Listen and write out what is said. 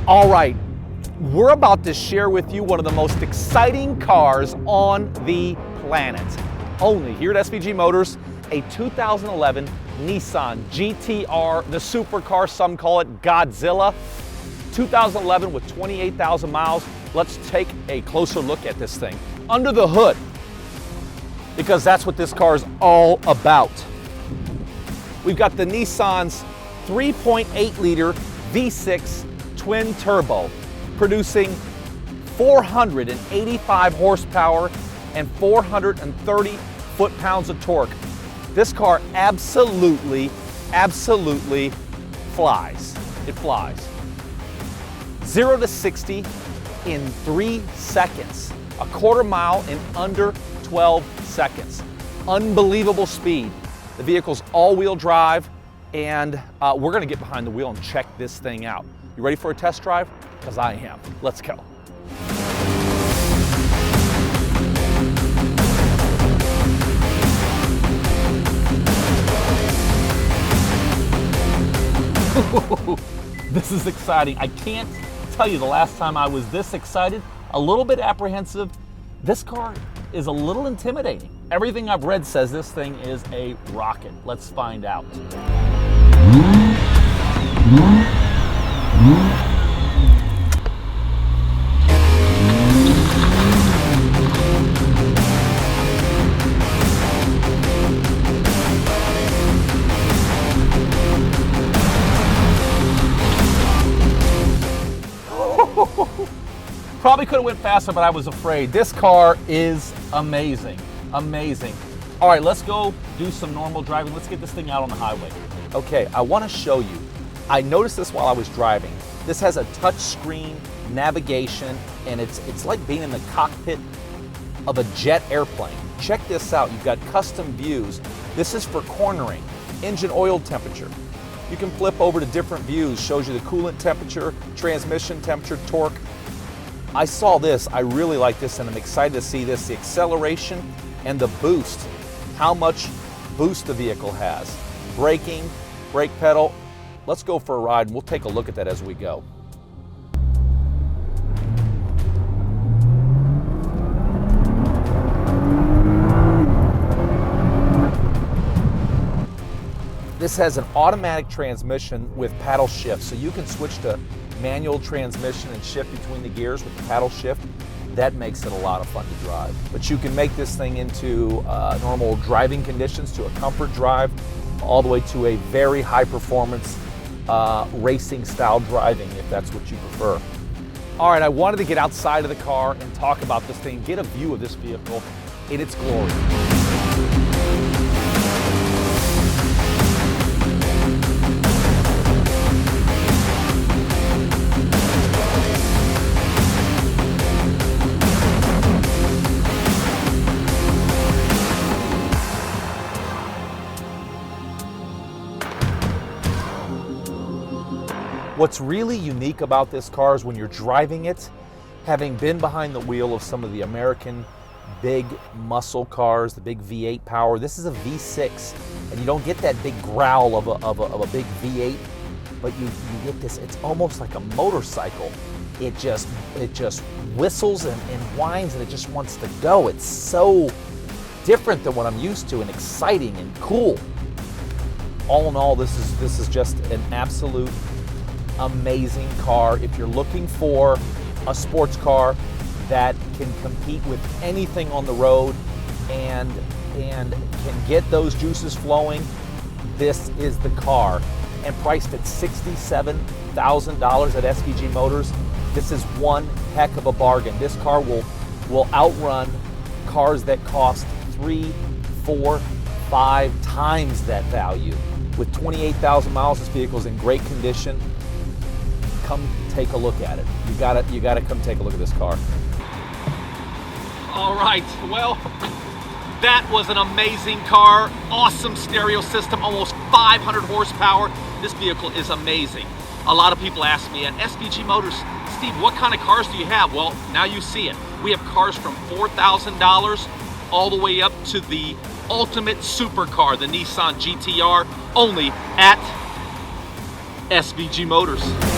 All right, we're about to share with you one of the most exciting cars on the planet. Only here at SVG Motors, a 2011 Nissan GTR, the supercar, some call it Godzilla. 2011 with 28,000 miles. Let's take a closer look at this thing under the hood, because that's what this car is all about. We've got the Nissan's 3.8 liter V6 twin turbo, producing 485 horsepower and 430 foot-pounds of torque. This car absolutely flies. It flies. 0 to 60 in 3 seconds. A quarter mile in under 12 seconds. Unbelievable speed. The vehicle's all-wheel drive, and we're gonna get behind the wheel and check this thing out. You ready for a test drive? Because I am. Let's go. This is exciting. I can't tell you the last time I was this excited. A little bit apprehensive. This car is a little intimidating. Everything I've read says this thing is a rocket. Let's find out. Probably could have went faster, but I was afraid. This car is amazing, amazing. All right, let's go do some normal driving. Let's get this thing out on the highway. Okay, I want to show you. I noticed this while I was driving. This has a touch screen navigation, and it's like being in the cockpit of a jet airplane. Check this out. You've got custom views. This is for cornering, engine oil temperature. You can flip over to different views. Shows you the coolant temperature, transmission temperature, torque. I saw this, I really like this, and I'm excited to see this, the acceleration and the boost, how much boost the vehicle has. Braking, brake pedal. Let's go for a ride and we'll take a look at that as we go. This has an automatic transmission with paddle shift, so you can switch to manual transmission and shift between the gears with the paddle shift. That makes it a lot of fun to drive. But you can make this thing into normal driving conditions, to a comfort drive, all the way to a very high performance racing style driving, if that's what you prefer. All right, I wanted to get outside of the car and talk about this thing, get a view of this vehicle in its glory. What's really unique about this car is when you're driving it, having been behind the wheel of some of the American big muscle cars, the big V8 power, this is a V6, and you don't get that big growl of a big V8, but you get this, it's almost like a motorcycle. It just whistles and whines, and it just wants to go. It's so different than what I'm used to, and exciting and cool. All in all, this is just an absolute amazing car. If you're looking for a sports car that can compete with anything on the road and can get those juices flowing, this is the car. And priced at $67,000 at SVG Motors, this is one heck of a bargain. This car will outrun cars that cost 3, 4, 5 times that value. With 28,000 miles, this vehicle is in great condition. Come take a look at it. You gotta come take a look at this car. All right, well, that was an amazing car. Awesome stereo system, almost 500 horsepower. This vehicle is amazing. A lot of people ask me at SVG Motors, Steve, what kind of cars do you have? Well, now you see it. We have cars from $4,000 all the way up to the ultimate supercar, the Nissan GTR, only at SVG Motors.